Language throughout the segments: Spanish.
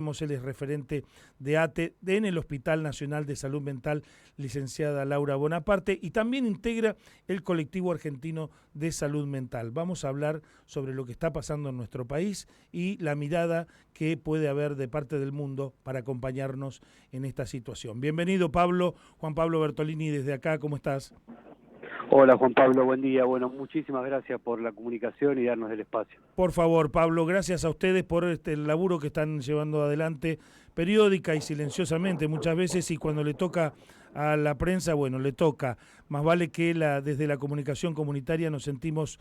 Él es referente de ATE en el Hospital Nacional de Salud Mental, licenciada Laura Bonaparte, y también integra el Colectivo Argentino de Salud Mental. Vamos a hablar sobre lo que está pasando en nuestro país y la mirada que puede haber de parte del mundo para acompañarnos en esta situación. Bienvenido, Pablo. Juan Pablo Bertolini desde acá, ¿cómo estás? Hola Juan Pablo, buen día. Bueno, muchísimas gracias por la comunicación y darnos el espacio. Por favor, Pablo, gracias a ustedes por el laburo que están llevando adelante periódica y silenciosamente muchas veces, y cuando le toca a la prensa, bueno, le toca. Más vale que desde la comunicación comunitaria nos sentimos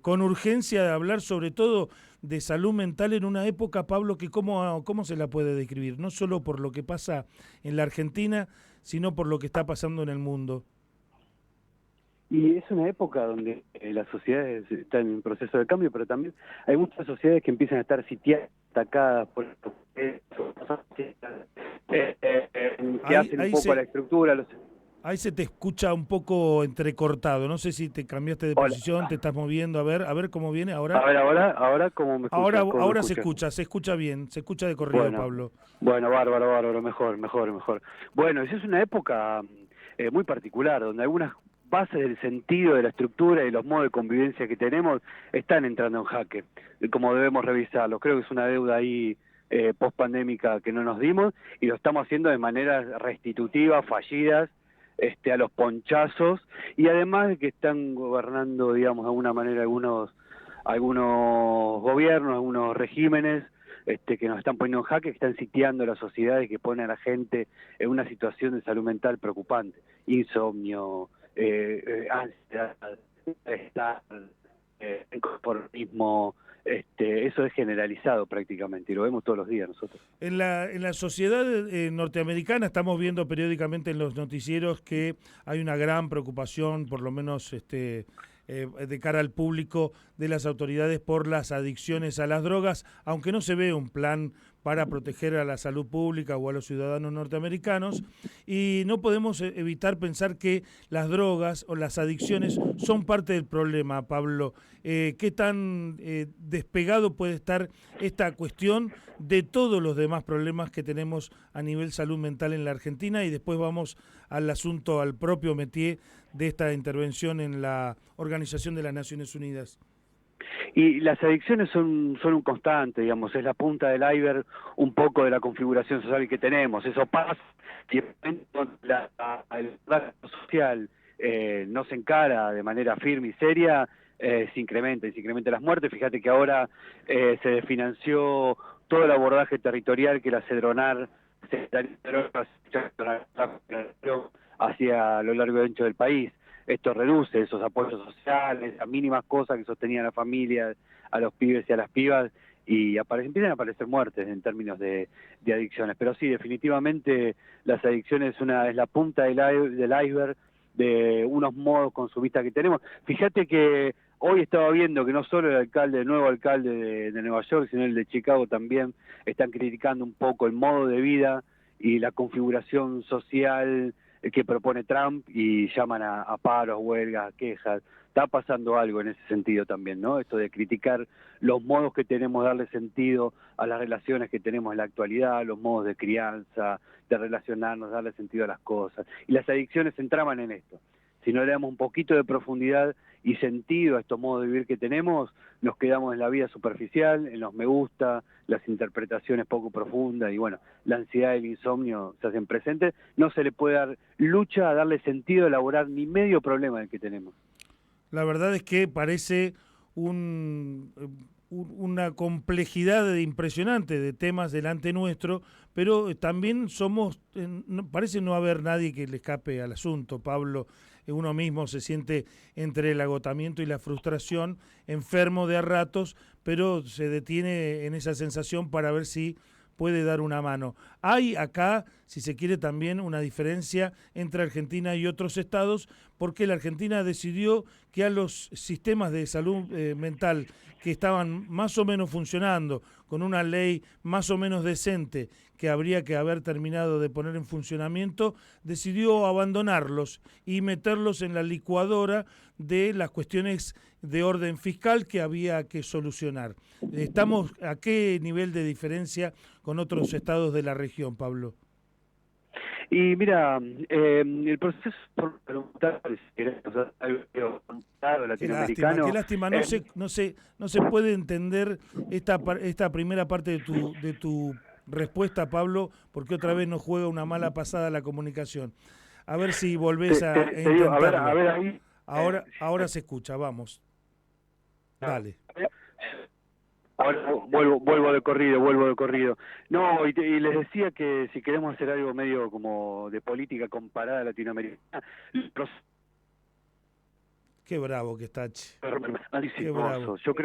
con urgencia de hablar sobre todo de salud mental en una época, Pablo, que cómo se la puede describir, no solo por lo que pasa en la Argentina, sino por lo que está pasando en el mundo. Y es una época donde las sociedades están en proceso de cambio, pero también hay muchas sociedades que empiezan a estar sitiadas, atacadas por que hacen un poco a la estructura. Ahí se te escucha un poco entrecortado. No sé si te cambiaste de Hola. posición, te estás moviendo. A ver cómo viene ahora. A ver, ahora ¿cómo me escuchas? Ahora se escucha bien, se escucha de corrido, Bueno, Pablo. bueno, bárbaro, mejor. Bueno, esa es una época muy particular, donde algunas bases del sentido de la estructura y los modos de convivencia que tenemos están entrando en jaque, como debemos revisarlo. Creo que es una deuda ahí post-pandémica que no nos dimos, y lo estamos haciendo de maneras restitutivas, fallidas, a los ponchazos, y además de que están gobernando, digamos, de alguna manera algunos gobiernos, algunos regímenes que nos están poniendo en jaque, que están sitiando la sociedad y que ponen a la gente en una situación de salud mental preocupante. Insomnio, ansiedad, estrés, inconformismo, eso es generalizado prácticamente y lo vemos todos los días nosotros. En la sociedad norteamericana estamos viendo periódicamente en los noticieros que hay una gran preocupación, por lo menos de cara al público, de las autoridades por las adicciones a las drogas, aunque no se ve un plan para proteger a la salud pública o a los ciudadanos norteamericanos, y no podemos evitar pensar que las drogas o las adicciones son parte del problema, Pablo. ¿Qué tan despegado puede estar esta cuestión de todos los demás problemas que tenemos a nivel salud mental en la Argentina? Y después vamos al asunto, al propio métier de esta intervención en la Organización de las Naciones Unidas. Y las adicciones son un constante, digamos, es la punta del iceberg un poco de la configuración social que tenemos. Eso pasa si el gasto social no se encara de manera firme y seria, se incrementa las muertes. Fíjate que ahora se desfinanció todo el abordaje territorial que la CEDRONAR hacia a lo largo y ancho del país. Esto reduce esos apoyos sociales, las mínimas cosas que sostenían a la familia, a los pibes y a las pibas, y empiezan a aparecer muertes en términos de adicciones. Pero sí, definitivamente las adicciones es la punta del iceberg de unos modos consumistas que tenemos. Fíjate que hoy estaba viendo que no solo el nuevo alcalde de Nueva York, sino el de Chicago también, están criticando un poco el modo de vida y la configuración social que propone Trump, y llaman a paros, huelgas, quejas. Está pasando algo en ese sentido también, ¿no? Esto de criticar los modos que tenemos de darle sentido a las relaciones que tenemos en la actualidad, los modos de crianza, de relacionarnos, darle sentido a las cosas. Y las adicciones se entraman en esto. Si no le damos un poquito de profundidad y sentido a estos modos de vivir que tenemos, nos quedamos en la vida superficial, en los me gusta, las interpretaciones poco profundas, y bueno, la ansiedad y el insomnio se hacen presentes. No se le puede dar lucha a darle sentido, a elaborar ni medio problema del que tenemos. La verdad es que parece una complejidad impresionante de temas delante nuestro, pero también parece no haber nadie que le escape al asunto, Pablo. Uno mismo se siente entre el agotamiento y la frustración, enfermo de a ratos, pero se detiene en esa sensación para ver si puede dar una mano. Hay acá, si se quiere, también una diferencia entre Argentina y otros estados, porque la Argentina decidió que a los sistemas de salud mental que estaban más o menos funcionando, con una ley más o menos decente que habría que haber terminado de poner en funcionamiento, decidió abandonarlos y meterlos en la licuadora de las cuestiones de orden fiscal que había que solucionar. ¿Estamos a qué nivel de diferencia con otros estados de la región, Pablo? Y mira, el proceso latinoamericano. Qué lástima, no se puede entender esta primera parte de tu respuesta, Pablo, porque otra vez nos juega una mala pasada la comunicación. A ver si volvés a digo, intentarlo. a ver ahí. Ahora se escucha, vamos. Dale. Ahora vuelvo de corrido. No, y les decía que si queremos hacer algo medio como de política comparada latinoamericana, Qué bravo que está, che. Qué bravo. Yo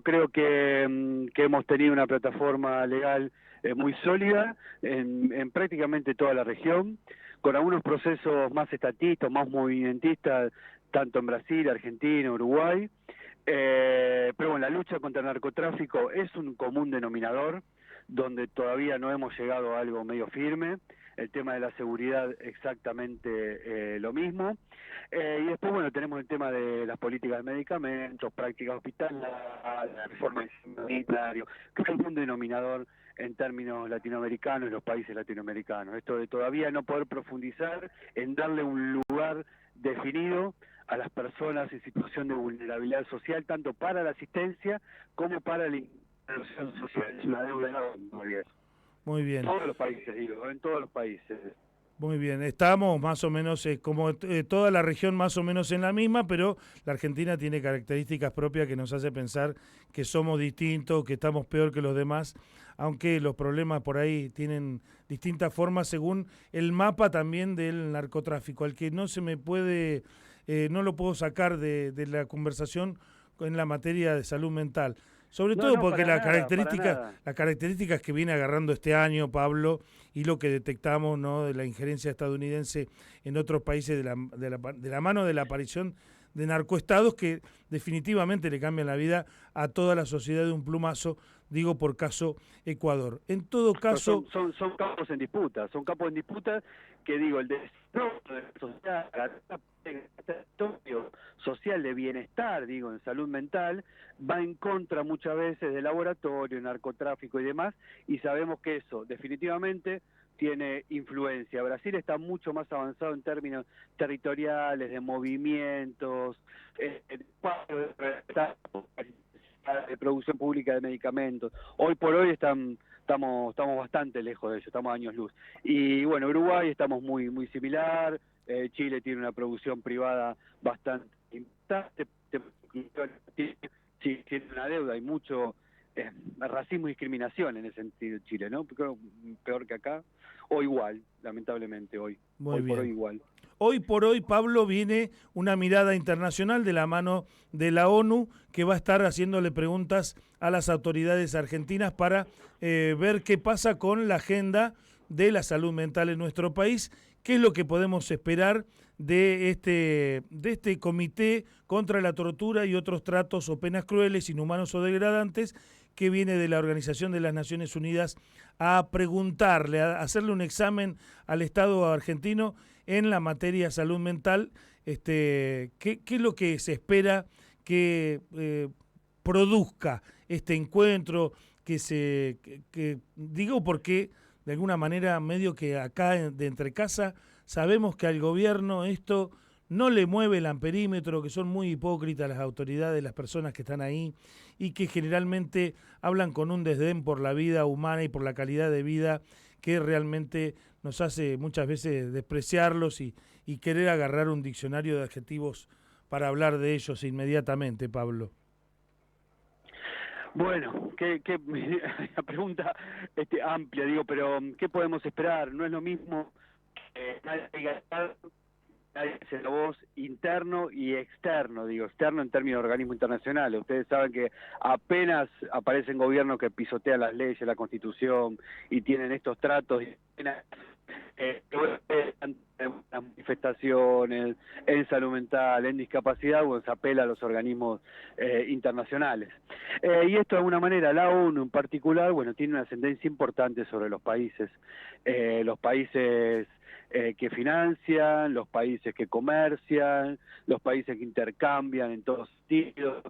creo que hemos tenido una plataforma legal muy sólida en prácticamente toda la región, con algunos procesos más estatistas, más movimentistas, tanto en Brasil, Argentina, Uruguay. Pero bueno, la lucha contra el narcotráfico es un común denominador, donde todavía no hemos llegado a algo medio firme. El tema de la seguridad exactamente lo mismo. Y después, bueno, tenemos el tema de las políticas de medicamentos, prácticas hospitalarias, la reforma del sistema sanitario, que es un común denominador en términos latinoamericanos y los países latinoamericanos. Esto de todavía no poder profundizar en darle un lugar definido a las personas en situación de vulnerabilidad social, tanto para la asistencia como para la inclusión social. Es una deuda enorme. Muy bien. En todos los países, digo, en todos los países. Muy bien, estamos más o menos, como toda la región más o menos en la misma, pero la Argentina tiene características propias que nos hace pensar que somos distintos, que estamos peor que los demás, aunque los problemas por ahí tienen distintas formas según el mapa también del narcotráfico, al que no se me puede, no lo puedo sacar de la conversación en la materia de salud mental. Sobre todo porque las características que viene agarrando este año, Pablo, y lo que detectamos, ¿no?, de la injerencia estadounidense en otros países de la mano de la aparición de narcoestados que definitivamente le cambian la vida a toda la sociedad de un plumazo, digo por caso Ecuador. En todo caso... Son campos en disputa, que digo, el desarrollo social de bienestar, digo, en salud mental, va en contra muchas veces de laboratorio, narcotráfico y demás, y sabemos que eso definitivamente tiene influencia. Brasil está mucho más avanzado en términos territoriales, de movimientos, de producción pública de medicamentos. Hoy por hoy estamos bastante lejos de eso, estamos a años luz. Y bueno, Uruguay estamos muy similar, Chile tiene una producción privada bastante importante, sí, tiene una deuda, hay mucho racismo y discriminación en ese sentido Chile, ¿no? Peor que acá, o igual, lamentablemente hoy. Muy bien. Por hoy igual. Hoy por hoy, Pablo, viene una mirada internacional de la mano de la ONU que va a estar haciéndole preguntas a las autoridades argentinas para ver qué pasa con la agenda de la salud mental en nuestro país, qué es lo que podemos esperar de este comité contra la tortura y otros tratos o penas crueles, inhumanos o degradantes, que viene de la Organización de las Naciones Unidas a preguntarle, a hacerle un examen al Estado argentino en la materia salud mental. ¿Qué es lo que se espera que produzca este encuentro? Digo porque de alguna manera medio que acá de entre casa sabemos que al gobierno esto no le mueve el amperímetro, que son muy hipócritas las autoridades, las personas que están ahí, y que generalmente hablan con un desdén por la vida humana y por la calidad de vida que realmente nos hace muchas veces despreciarlos y querer agarrar un diccionario de adjetivos para hablar de ellos inmediatamente, Pablo. Bueno, la pregunta amplia, digo, pero ¿qué podemos esperar? No es lo mismo que nadie hace la voz interno y externo, digo, externo en términos de organismos internacionales. Ustedes saben que apenas aparecen gobiernos que pisotean las leyes, la Constitución y tienen estos tratos, y En las manifestaciones, en salud mental, en discapacidad, bueno, se apela a los organismos internacionales. Y esto de alguna manera, la ONU en particular, bueno, tiene una ascendencia importante sobre los países. Los países que financian, los países que comercian, los países que intercambian en todos sentidos,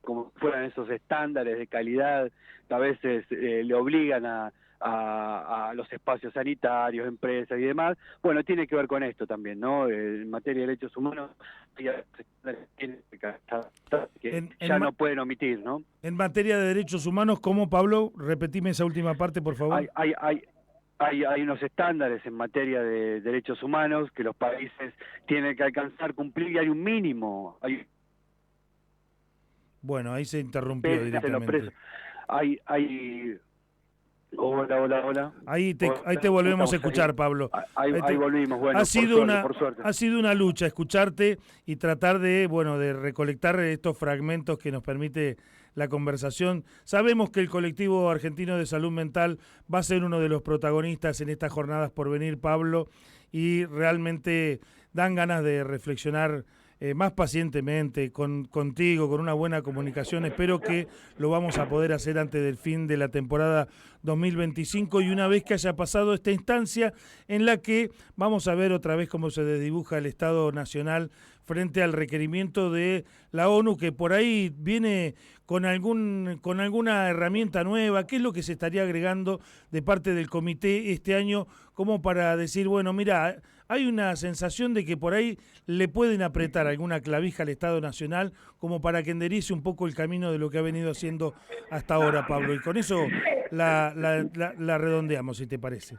como fueran esos estándares de calidad que a veces le obligan a los espacios sanitarios, empresas y demás. Bueno, tiene que ver con esto también, ¿no? En materia de derechos humanos, que ya no pueden omitir, ¿no? En materia de derechos humanos, ¿cómo, Pablo? Repetime esa última parte, por favor. Hay unos estándares en materia de derechos humanos que los países tienen que alcanzar, cumplir, y hay un mínimo. Bueno, ahí se interrumpió directamente. Hola. Ahí te volvemos a escuchar, Pablo. Ahí volvimos, bueno, por suerte. Ha sido una lucha escucharte y tratar de recolectar estos fragmentos que nos permite la conversación. Sabemos que el colectivo argentino de salud mental va a ser uno de los protagonistas en estas jornadas por venir, Pablo, y realmente dan ganas de reflexionar más pacientemente contigo, con una buena comunicación. Espero que lo vamos a poder hacer antes del fin de la temporada 2025 y una vez que haya pasado esta instancia en la que vamos a ver otra vez cómo se desdibuja el Estado Nacional frente al requerimiento de la ONU, que por ahí viene con alguna herramienta nueva. ¿Qué es lo que se estaría agregando de parte del comité este año como para decir, bueno, mira, hay una sensación de que por ahí le pueden apretar alguna clavija al Estado Nacional como para que enderice un poco el camino de lo que ha venido haciendo hasta ahora, Pablo? Y con eso la redondeamos, si te parece.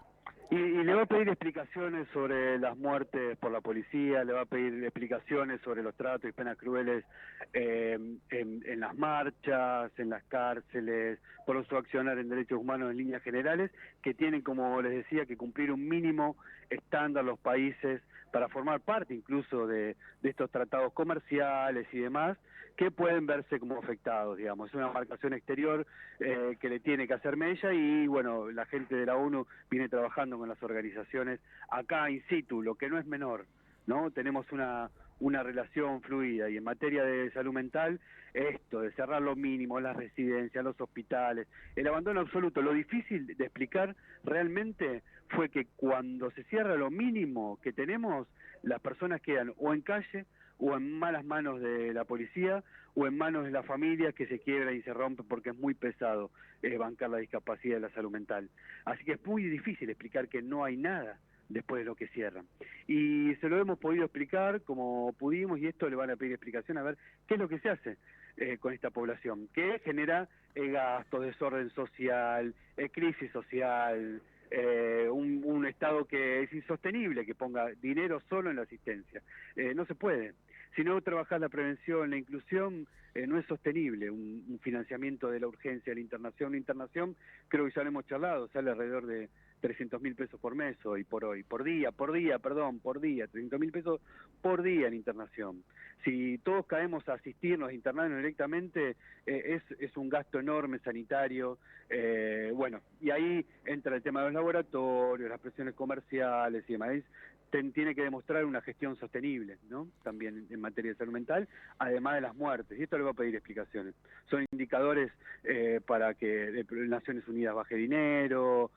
Y le va a pedir explicaciones sobre las muertes por la policía, le va a pedir explicaciones sobre los tratos y penas crueles en las marchas, en las cárceles, por su accionar en derechos humanos en líneas generales, que tienen, como les decía, que cumplir un mínimo estándar los países para formar parte incluso de estos tratados comerciales y demás, que pueden verse como afectados, digamos. Es una marcación exterior que le tiene que hacer mella y, bueno, la gente de la ONU viene trabajando con las organizaciones acá in situ, lo que no es menor, ¿no? Tenemos una relación fluida y en materia de salud mental, esto de cerrar lo mínimo, las residencias, los hospitales, el abandono absoluto. Lo difícil de explicar realmente fue que cuando se cierra lo mínimo que tenemos, las personas quedan o en calle o en malas manos de la policía o en manos de la familia, que se quiebra y se rompe porque es muy pesado bancar la discapacidad y la salud mental. Así que es muy difícil explicar que no hay nada después de lo que cierran. Y se lo hemos podido explicar como pudimos, y esto le van a pedir explicación a ver qué es lo que se hace con esta población, que genera gastos, desorden social, crisis social, un Estado que es insostenible, que ponga dinero solo en la asistencia. No se puede. Si no trabajas la prevención, la inclusión, no es sostenible un financiamiento de la urgencia, la internación, creo que ya lo hemos charlado, sale alrededor de 300.000 pesos por mes hoy, por día, 300.000 pesos por día en internación. Si todos caemos a asistirnos, a internarnos directamente, es un gasto enorme sanitario, bueno, y ahí entra el tema de los laboratorios, las presiones comerciales y demás. Tiene que demostrar una gestión sostenible, ¿no? También en materia de salud mental, además de las muertes, y esto le va a pedir explicaciones. Son indicadores para que Naciones Unidas baje dinero,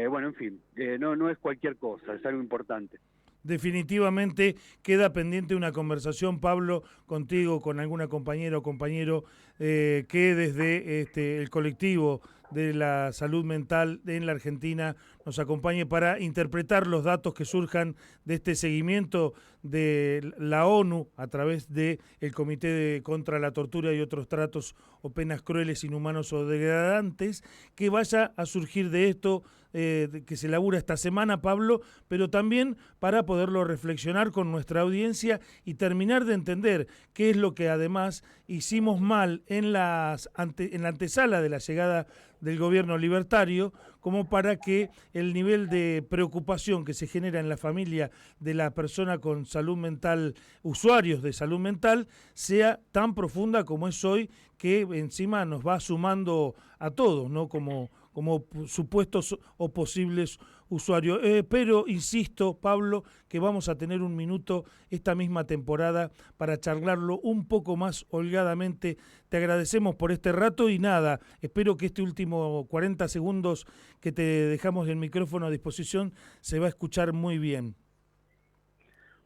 bueno, en fin, no es cualquier cosa, es algo importante. Definitivamente queda pendiente una conversación, Pablo, contigo, con alguna compañera o compañero que desde el colectivo de la salud mental en la Argentina nos acompañe para interpretar los datos que surjan de este seguimiento de la ONU a través del Comité contra la Tortura y otros tratos o penas crueles, inhumanos o degradantes, que vaya a surgir de esto que se elabora esta semana, Pablo, pero también para poderlo reflexionar con nuestra audiencia y terminar de entender qué es lo que además hicimos mal en la antesala de la llegada del gobierno libertario, como para que el nivel de preocupación que se genera en la familia de la persona con salud mental, usuarios de salud mental, sea tan profunda como es hoy, que encima nos va sumando a todos, ¿no? Como como supuestos o posibles usuarios. Pero insisto, Pablo, que vamos a tener un minuto esta misma temporada para charlarlo un poco más holgadamente. Te agradecemos por este rato y nada, espero que este último 40 segundos que te dejamos el micrófono a disposición se va a escuchar muy bien.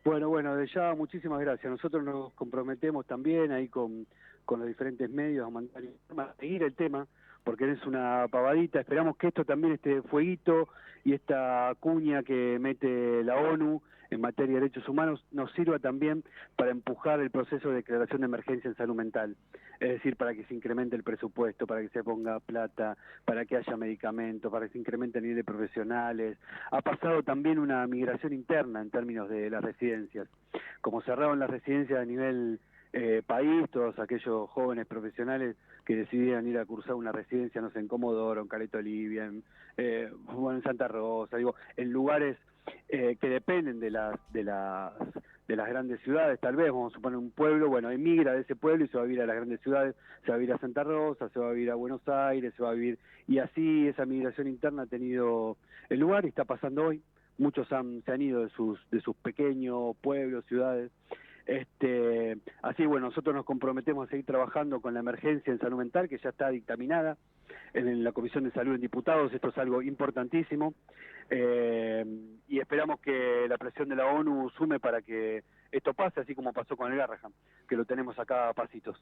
Bueno, de ya muchísimas gracias. Nosotros nos comprometemos también ahí con los diferentes medios a mandar a seguir el tema, porque es una pavadita. Esperamos que esto también, este fueguito y esta cuña que mete la ONU en materia de derechos humanos, nos sirva también para empujar el proceso de declaración de emergencia en salud mental. Es decir, para que se incremente el presupuesto, para que se ponga plata, para que haya medicamentos, para que se incremente el nivel de profesionales. Ha pasado también una migración interna en términos de las residencias. Como cerraron las residencias a nivel país, todos aquellos jóvenes profesionales que decidieran ir a cursar una residencia, no sé, en Comodoro, en Caleta Olivia, en Santa Rosa, digo, en lugares que dependen de las grandes ciudades. Tal vez, vamos a suponer un pueblo, bueno, emigra de ese pueblo y se va a vivir a las grandes ciudades, se va a vivir a Santa Rosa, se va a vivir a Buenos Aires, se va a vivir, y así esa migración interna ha tenido el lugar y está pasando hoy. Muchos se han ido de sus pequeños pueblos, ciudades. Así, bueno, nosotros nos comprometemos a seguir trabajando con la emergencia en salud mental, que ya está dictaminada en la Comisión de Salud en Diputados. Esto es algo importantísimo, y esperamos que la presión de la ONU sume para que esto pase, así como pasó con el Garrahan, que lo tenemos acá a pasitos.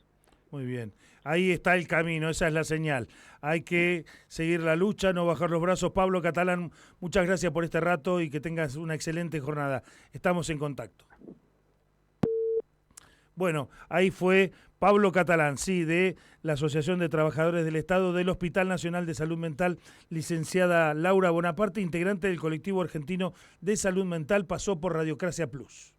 Muy bien, ahí está el camino, esa es la señal. Hay que seguir la lucha, no bajar los brazos. Pablo Catalán, muchas gracias por este rato y que tengas una excelente jornada. Estamos en contacto. Bueno, ahí fue Pablo Catalán, sí, de la Asociación de Trabajadores del Estado del Hospital Nacional de Salud Mental, licenciada Laura Bonaparte, integrante del colectivo argentino de salud mental, pasó por Radiocracia Plus.